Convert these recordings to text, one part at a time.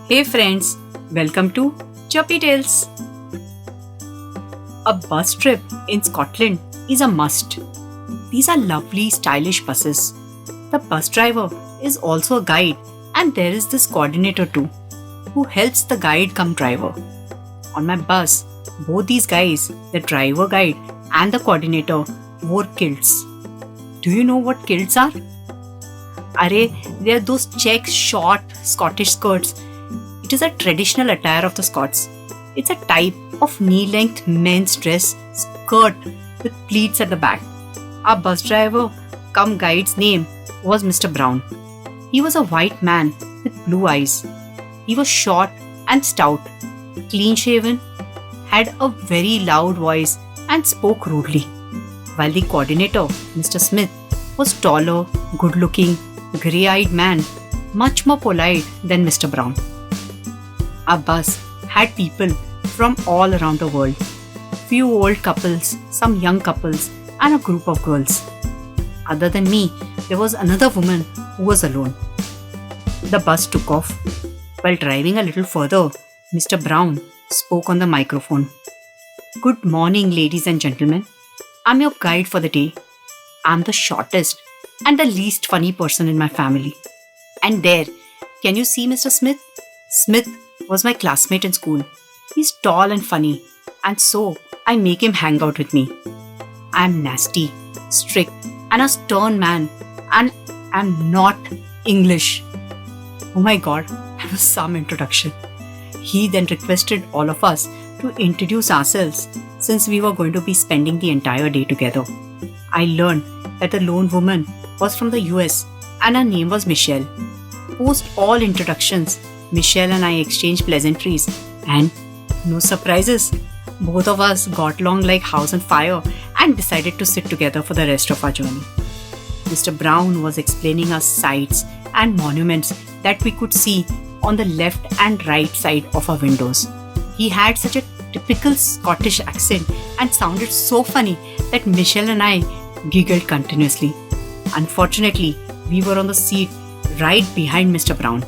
Hey friends, welcome to Choppy Tales. A bus trip in Scotland is a must. These are lovely, stylish buses. The bus driver is also a guide, and there is this coordinator too, who helps the guide come driver. On my bus, both these guys, the driver guide and the coordinator, wore kilts. Do you know what kilts are? Arey, they are those check short Scottish skirts. It is a traditional attire of the Scots. It's a type of knee-length men's dress skirt with pleats at the back. Our bus driver cum guide's name was Mr. Brown. He was a white man with blue eyes. He was short and stout, clean-shaven, had a very loud voice and spoke rudely. While the coordinator, Mr. Smith, was taller, good-looking, grey-eyed man, much more polite than Mr. Brown. Our bus had people from all around the world. Few old couples, some young couples, and a group of girls. Other than me, there was another woman who was alone. The bus took off. While driving a little further, Mr. Brown spoke on the microphone. Good morning, ladies and gentlemen. I'm your guide for the day. I'm the shortest and the least funny person in my family. And there, can you see Mr. Smith? Smith was my classmate in school. He's tall and funny, and so I make him hang out with me. I'm nasty, strict, and a stern man, and I'm not English. Oh my god, that was some introduction. He then requested all of us to introduce ourselves since we were going to be spending the entire day together. I learned that the lone woman was from the US and her name was Michelle. Post all introductions, Michelle and I exchanged pleasantries and, no surprises, both of us got along like house and fire and decided to sit together for the rest of our journey. Mr. Brown was explaining us sights and monuments that we could see on the left and right side of our windows. He had such a typical Scottish accent and sounded so funny that Michelle and I giggled continuously. Unfortunately, we were on the seat right behind Mr. Brown.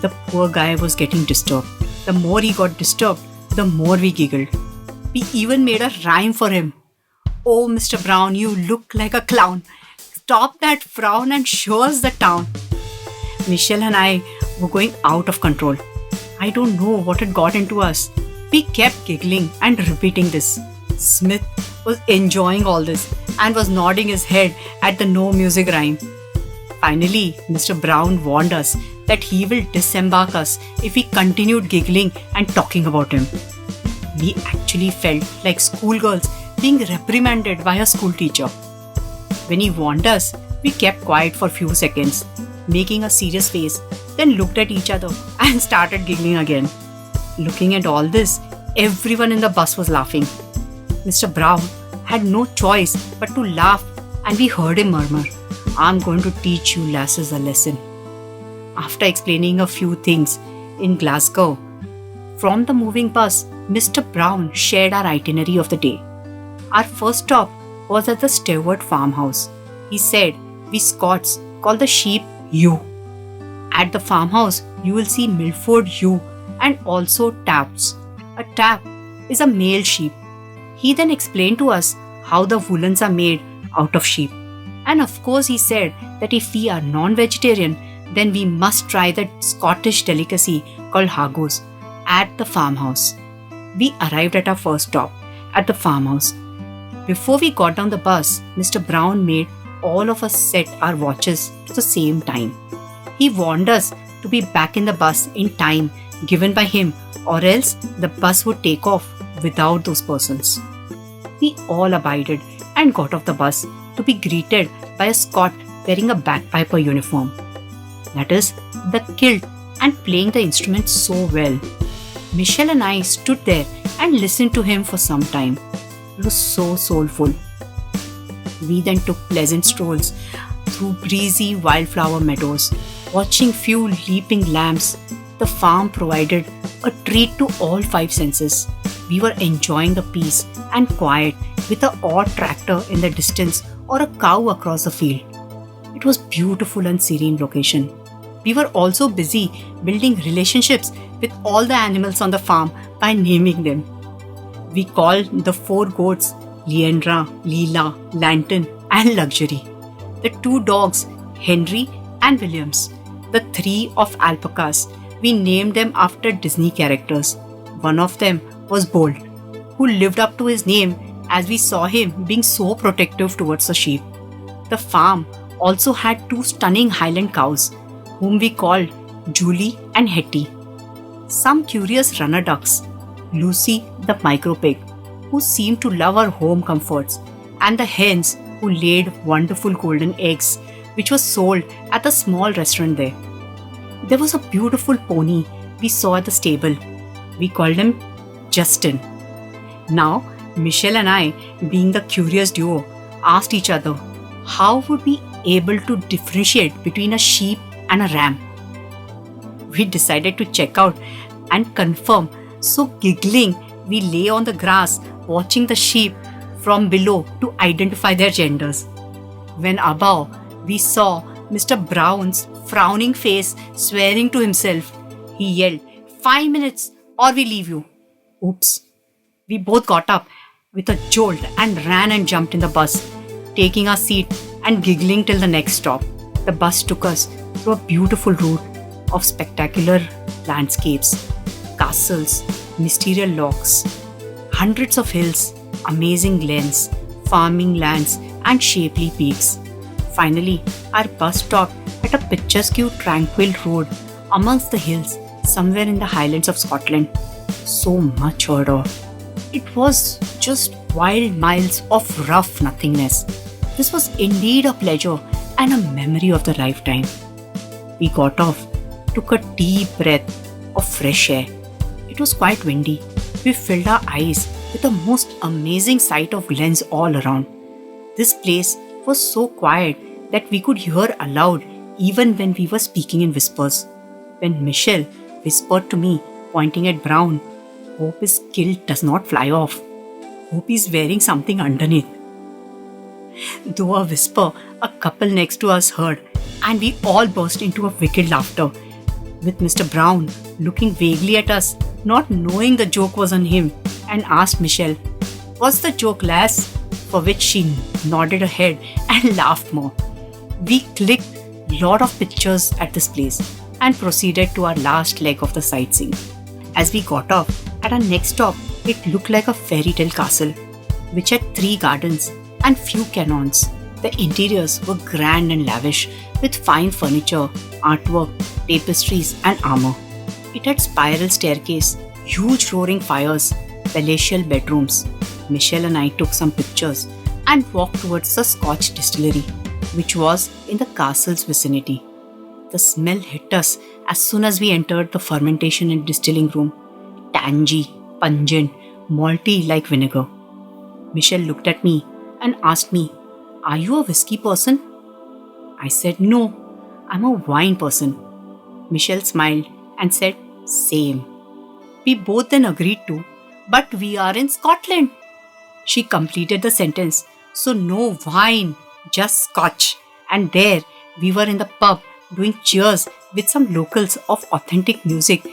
The poor guy was getting disturbed. The more he got disturbed, the more we giggled. We even made a rhyme for him. Oh, Mr. Brown, you look like a clown. Stop that frown and show us the town. Michelle and I were going out of control. I don't know what had got into us. We kept giggling and repeating this. Smith was enjoying all this and was nodding his head at the no music rhyme. Finally, Mr. Brown warned us that he will disembark us if we continued giggling and talking about him. We actually felt like schoolgirls being reprimanded by a school teacher. When he warned us, we kept quiet for a few seconds, making a serious face, then looked at each other and started giggling again. Looking at all this, everyone in the bus was laughing. Mr. Brown had no choice but to laugh, and we heard him murmur, "I'm going to teach you lasses a lesson." After explaining a few things in Glasgow, from the moving bus, Mr. Brown shared our itinerary of the day. Our first stop was at the Stewart farmhouse. He said, "We Scots call the sheep ewe. At the farmhouse, you will see Milford ewe and also taps. A tap is a male sheep." He then explained to us how the woolens are made out of sheep. And of course, he said that if we are non-vegetarian, then we must try the Scottish delicacy called haggis at the farmhouse. We arrived at our first stop, at the farmhouse. Before we got down the bus, Mr. Brown made all of us set our watches to the same time. He warned us to be back in the bus in time given by him, or else the bus would take off without those persons. We all abided and got off the bus to be greeted by a Scot wearing a bagpiper uniform. That is, the kilt, and playing the instrument so well. Michelle and I stood there and listened to him for some time. It was so soulful. We then took pleasant strolls through breezy wildflower meadows, watching few leaping lambs. The farm provided a treat to all five senses. We were enjoying the peace and quiet with an odd tractor in the distance or a cow across the field. It was beautiful and serene location. We were also busy building relationships with all the animals on the farm by naming them. We called the 4 goats Leandra, Leela, Lantern, and Luxury. The 2 dogs, Henry and Williams. The 3 of alpacas, we named them after Disney characters. One of them was Bolt, who lived up to his name as we saw him being so protective towards the sheep. The farm also had 2 stunning Highland cows, whom we called Julie and Hetty. Some curious runner ducks, Lucy the micro pig, who seemed to love our home comforts, and the hens who laid wonderful golden eggs, which was sold at a small restaurant there. There was a beautiful pony we saw at the stable. We called him Justin. Now, Michelle and I, being the curious duo, asked each other how would we able to differentiate between a sheep and a ram. We decided to check out and confirm, so giggling, we lay on the grass watching the sheep from below to identify their genders. When above, we saw Mr. Brown's frowning face swearing to himself. He yelled, 5 minutes or we leave you. Oops. We both got up with a jolt and ran and jumped in the bus, taking our seat and giggling till the next stop. The bus took us through a beautiful route of spectacular landscapes, castles, mysterious locks, hundreds of hills, amazing glens, farming lands, and shapely peaks. Finally, our bus stopped at a picturesque, tranquil road amongst the hills, somewhere in the Highlands of Scotland. So much heard of. It was just wild miles of rough nothingness. This was indeed a pleasure and a memory of the lifetime. We got off, took a deep breath of fresh air. It was quite windy. We filled our eyes with the most amazing sight of glens all around. This place was so quiet that we could hear aloud even when we were speaking in whispers. When Michelle whispered to me, pointing at Brown, "Hope his kilt does not fly off. Hope he's wearing something underneath." Though a whisper, a couple next to us heard, and we all burst into a wicked laughter, with Mr. Brown looking vaguely at us, not knowing the joke was on him, and asked Michelle, "What's the joke, lass?" For which she nodded her head and laughed more. We clicked lot of pictures at this place and proceeded to our last leg of the sightseeing. As we got off, at our next stop, it looked like a fairy tale castle, which had 3 gardens and few cannons. The interiors were grand and lavish, with fine furniture, artwork, tapestries, and armor. It had spiral staircase, huge roaring fires, palatial bedrooms. Michelle and I took some pictures and walked towards the Scotch distillery, which was in the castle's vicinity. The smell hit us as soon as we entered the fermentation and distilling room. Tangy, pungent, malty like vinegar. Michelle looked at me and asked me, "Are you a whiskey person?" I said, "No, I'm a wine person." Michelle smiled and said, "Same." We both then agreed to, "But we are in Scotland." She completed the sentence, "So no wine, just Scotch." And there we were in the pub doing cheers with some locals of authentic music,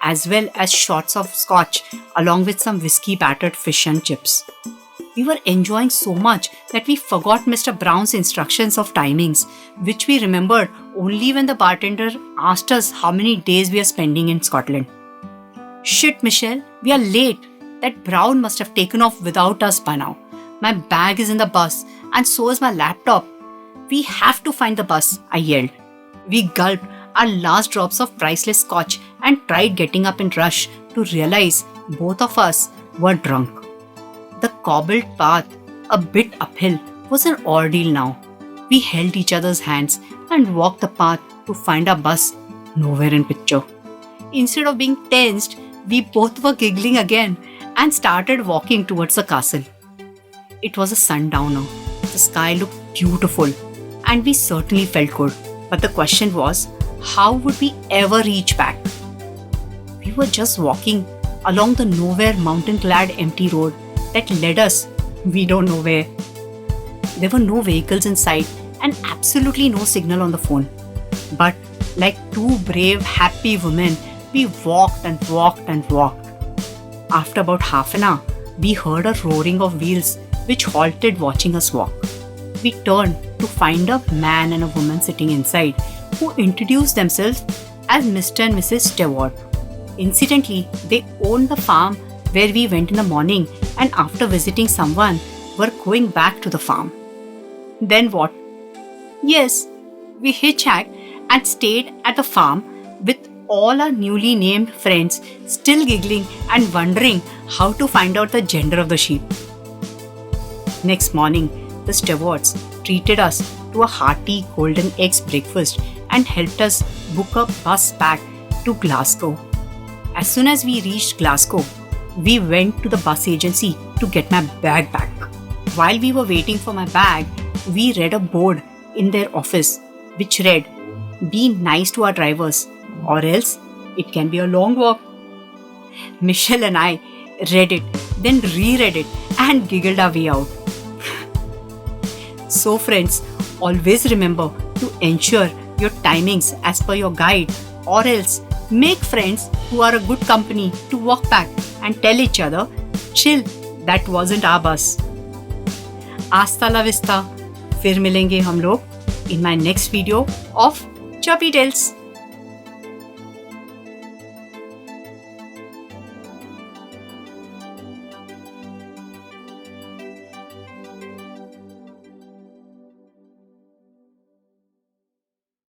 as well as shots of Scotch along with some whiskey battered fish and chips. We were enjoying so much that we forgot Mr. Brown's instructions of timings, which we remembered only when the bartender asked us how many days we are spending in Scotland. "Shit, Michelle, we are late. That Brown must have taken off without us by now. My bag is in the bus and so is my laptop. We have to find the bus," I yelled. We gulped our last drops of priceless Scotch and tried getting up in rush to realize both of us were drunk. The cobbled path, a bit uphill, was an ordeal now. We held each other's hands and walked the path to find our bus, nowhere in picture. Instead of being tensed, we both were giggling again and started walking towards the castle. It was a sundowner. The sky looked beautiful and we certainly felt good. But the question was, how would we ever reach back? We were just walking along the nowhere mountain-clad empty road that led us we don't know where. There were no vehicles in sight and absolutely no signal on the phone. But like 2 brave, happy women, We walked and walked and walked. After about half an hour, we heard a roaring of wheels which halted watching us walk. We turned to find a man and a woman sitting inside who introduced themselves as Mr. and Mrs. Stewart. Incidentally, they owned the farm where we went in the morning, and after visiting someone, were going back to the farm. Then what? Yes, we hitchhiked and stayed at the farm with all our newly named friends still giggling and wondering how to find out the gender of the sheep. Next morning, the Stewarts treated us to a hearty golden eggs breakfast and helped us book a bus back to Glasgow. As soon as we reached Glasgow, we went to the bus agency to get my bag back. While we were waiting for my bag, we read a board in their office which read, "Be nice to our drivers, or else it can be a long walk." Michelle and I read it, then reread it and giggled our way out. So friends, always remember to ensure your timings as per your guide, or else make friends who are a good company to walk back and tell each other, "Chill, that wasn't our bus." Hasta la vista. फिर मिलेंगे हम लोग in my next video of Choppy Tales.